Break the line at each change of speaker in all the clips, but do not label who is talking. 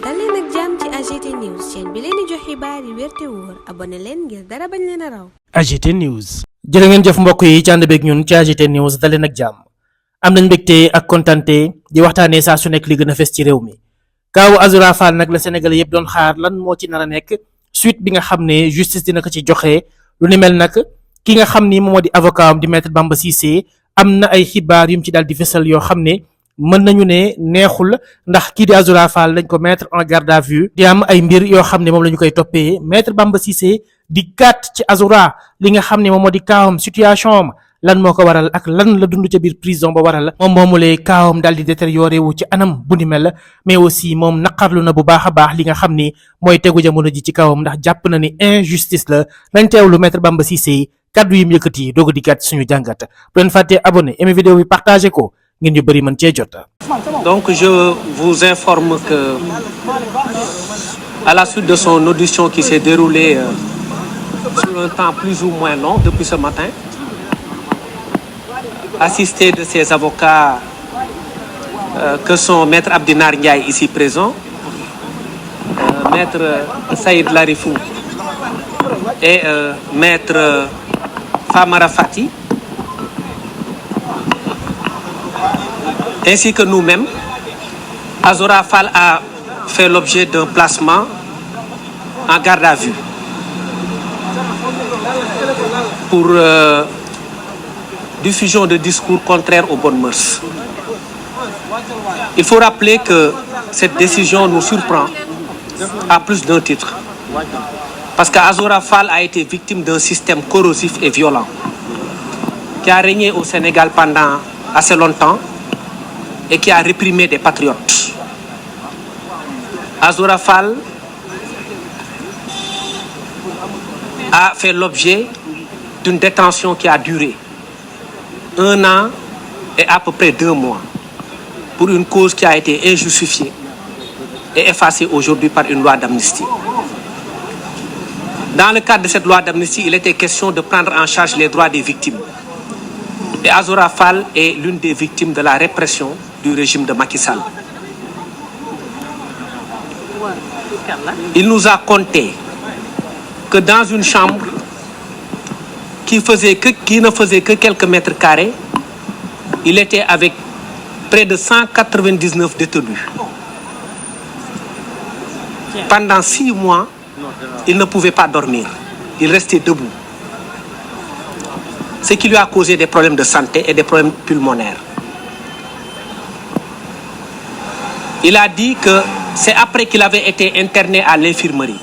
dal leen ak jàmm ci AGT News chaîne bi leen di jox xibaar yi wér te wóor abonné leen ngir dara bañ leen a raw.
AGT News. jërë ngeen jëf mbokk yi ci ànd beeg ñun ci AGT News dal leen ak jàmm am nañ mbégte ak kontante di waxtaanee saa su nekk li gën a fes ci réew mi kaawu Azoura Fall nag la Sénégal yëpp doon xaar lan moo ci nar a nekk suite bi nga xam ne justice dina ko ci joxe lu ni mel nag ki nga xam ni moom moo di avocat am di maître Bamba Cissé am na ay xibaar yu mu ci daal di fësal yoo xam ne mën nañu ne neexul ndax kii di Azoura Fall dañ ko mettre en garde à vue di am ay mbir yoo xam ne moom la ñu koy toppee maître Bamba Cissé di gàtt ci Azoura li nga xam ne moom moo di kaawam situation am lan moo ko waral ak lan la dund ca biir prison ba waral moom moomulee kaawam daal di détérioré wu ci anam bu ni mel mais aussi moom naqarlu na bu baax a baax li nga xam ni mooy tegu jamono ji ci kawam ndax jàpp na ni injustice la nañ teewlu maître Bamba Cissé kaddu yi mu yëkkati doog a di gàtt suñu jàngat bu leen fàttee abonné aimé vidéo bi partagé ko ngeen ñu bëri mën cee jot.
Donc je vous informe que à la suite de son audition qui s'est déroulée sur un temps plus ou moins long depuis ce matin, assisté de ses avocats que sont maître Abdinar Ndiaye ici présent, maître Saïd Larifou et maître Famara Fati, ainsi que nous-mêmes, Azoura Fall a fait l'objet d'un placement en garde à vue pour diffusion de discours contraires aux bonnes mœurs. Il faut rappeler que cette décision nous surprend à plus d'un titre. Parce qu'Azoura Fall a été victime d'un système corrosif et violent qui a régné au Sénégal pendant assez longtemps et qui a réprimé des patriotes. Azoura Fall a fait l'objet d'une détention qui a duré 1 an et à peu près 2 mois pour une cause qui a été injustifiée et effacée aujourd'hui par une loi d'amnistie. Dans le cadre de cette loi d'amnistie, il était question de prendre en charge les droits des victimes. Et Azoura Fall est l'une des victimes de la répression du régime de Macky Sall. Il nous a conté que dans une chambre qui ne faisait que quelques mètres carrés, il était avec près de 199 détenus. Pendant 6 mois, il ne pouvait pas dormir. Il restait debout. Ce qui lui a causé des problèmes de santé et des problèmes pulmonaires. Il a dit que c'est après qu'il avait été interné à l'infirmerie.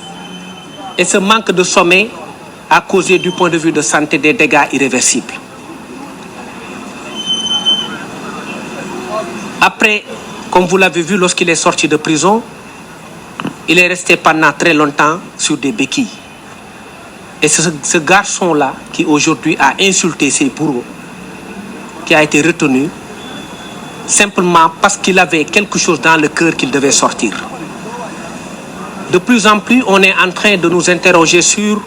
Et ce manque de sommeil a causé du point de vue de santé des dégâts irréversibles. Après, comme vous l'avez vu, lorsqu'il est sorti de prison, il est resté pendant très longtemps sur des béquilles. Et c'est ce garçon-là qui aujourd'hui a insulté ses bourreaux, qui a été retenu simplement parce qu'il avait quelque chose dans le cœur qu'il devait sortir. De plus en plus, on est en train de nous interroger sur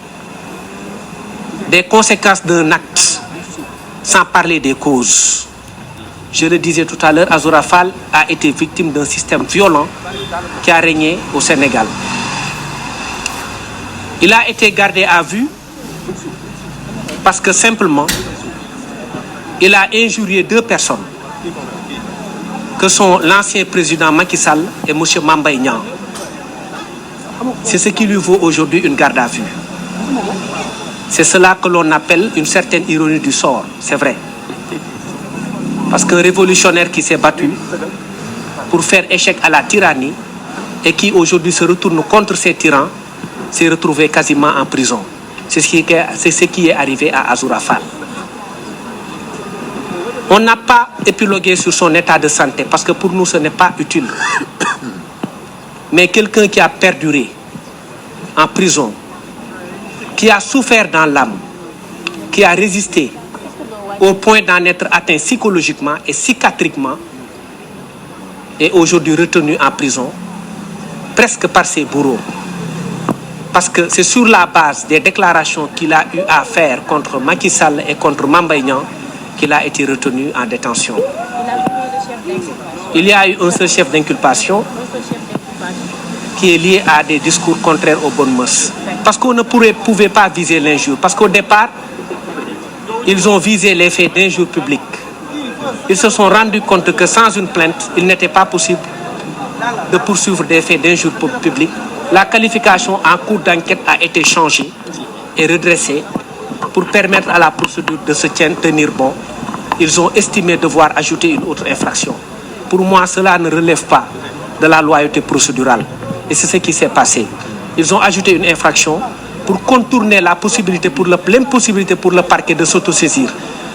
des conséquences d'un acte, sans parler des causes. Je le disais tout à l'heure, Azoura Fall a été victime d'un système violent qui a régné au Sénégal. Il a été gardé à vue parce que simplement, il a injurié 2 personnes, que sont l'ancien président Macky Sall et M. Mambay Niang. C'est ce qui lui vaut aujourd'hui une garde à vue. C'est cela que l'on appelle une certaine ironie du sort, c'est vrai. Parce qu'un révolutionnaire qui s'est battu pour faire échec à la tyrannie et qui aujourd'hui se retourne contre ces tyrans, s'est retrouvé quasiment en prison. C'est ce qui est arrivé à Azoura Fall. On n'a pas épilogué sur son état de santé parce que pour nous ce n'est pas utile. Mais quelqu'un qui a perduré en prison, qui a souffert dans l'âme, qui a résisté au point d'en être atteint psychologiquement et psychiatriquement, est aujourd'hui retenu en prison, presque par ses bourreaux. Parce que c'est sur la base des déclarations qu'il a eu à faire contre Macky Sall et contre Mambay Niang qu'il a été retenu en détention. Il y a eu un seul chef d'inculpation qui est lié à des discours contraires aux bonnes mœurs. Parce qu'on ne pouvait pas viser l'injure. Parce qu'au départ, ils ont visé les faits d'injure publique. Ils se sont rendus compte que sans une plainte, il n'était pas possible de poursuivre des faits d'injure publique. La qualification en cours d'enquête a été changée et redressée pour permettre à la procédure de se tenir bon. Ils ont estimé devoir ajouter une autre infraction. Pour moi, cela ne relève pas de la loyauté procédurale. Et c'est ce qui s'est passé. Ils ont ajouté une infraction pour contourner la possibilité l'impossibilité pour le parquet de s'autosaisir.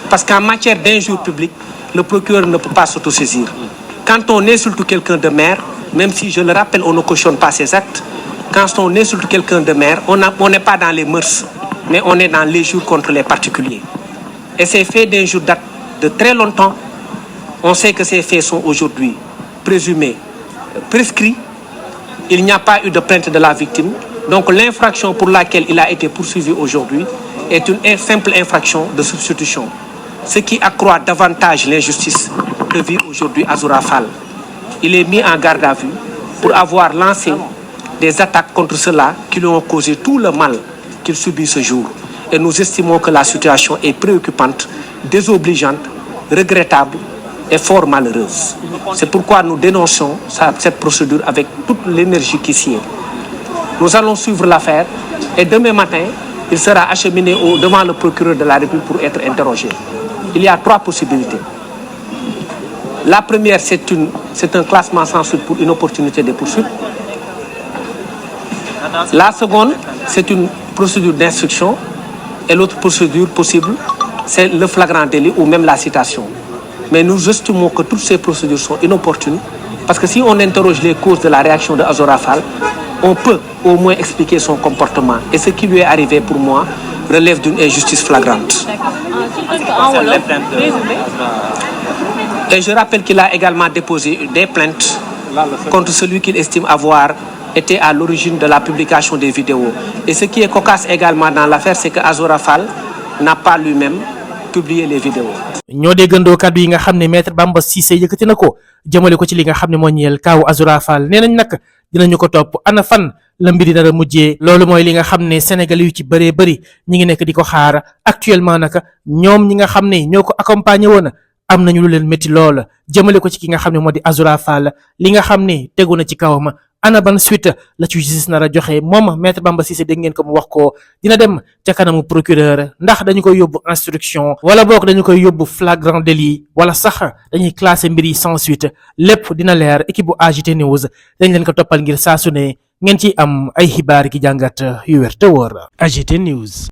Parce qu'en matière d'injure publique, le procureur ne peut pas s'autosaisir. Quand on insulte quelqu'un de maire, même si je le rappelle, on ne cautionne pas ses actes, quand on insulte quelqu'un de maire, on n'est pas dans les mœurs, mais on est dans l'injure contre les particuliers. Et ces faits d'injure datent de très longtemps. On sait que ces faits sont aujourd'hui présumés prescrits. Il n'y a pas eu de plainte de la victime. Donc l'infraction pour laquelle il a été poursuivi aujourd'hui est une simple infraction de substitution. Ce qui accroît davantage l'injustice que vit aujourd'hui Azoura Fall. Il est mis en garde à vue pour avoir lancé des attaques contre ceux-là qui lui ont causé tout le mal qu'il subit ce jour. Et nous estimons que la situation est préoccupante, désobligeante, regrettable et fort malheureuse. C'est pourquoi nous dénonçons cette procédure avec toute l'énergie qui s'y est. Nous allons suivre l'affaire et demain matin, il sera acheminé devant le procureur de la République pour être interrogé. Il y a 3 possibilités. La première, c'est un classement sans suite pour une opportunité de poursuite. La seconde, c'est une procédure d'instruction. Et l'autre procédure possible, c'est le flagrant délit ou même la citation. Mais nous estimons que toutes ces procédures sont inopportunes parce que si on interroge les causes de la réaction de Azoura Fall, on peut au moins expliquer son comportement. Et ce qui lui est arrivé pour moi relève d'une injustice flagrante. Et je rappelle qu'il a également déposé des plaintes contre celui qu'il estime avoir été à l'origine de la publication des vidéos. Et ce qui est cocasse également dans l'affaire, c'est que Azoura Fall n'a pas lui-même publié les vidéos.
ñoo déggandoo kàddu yi nga xam ne maître Bamba Cissé yëkkati na ko jëmale ko ci li nga xam ne moo ñeel kaawu Azoura Fall nee nañ nag dinañu ko topp ana fan la mbiri dara mujjee loolu mooy li nga xam ne Sénégal yu ci bëree bëri ñi ngi nekk di ko xaar actuellement nag ñoom ñi nga xam ne ñoo ko accompagné woon am nañu lu leen métti lool jëmale ko ci ki nga xam ne moo di Azoura Fall li nga xam ne tegu na ci kawam ana ban suite la ci justice nar a joxe moom maître Bamba Cissé dégg ngeen ko mu wax ko dina dem ca kanamu procureur ndax dañu koy yóbbu instruction wala boog dañu koy yóbbu flagrant délit wala sax dañuy classer mbir yi sans suite lépp dina leer équipe bu AGT News dañ leen ko toppal ngir saa su ne ngeen ciy am ay xibaar ki jàngat yu wér te wóor. AGT News.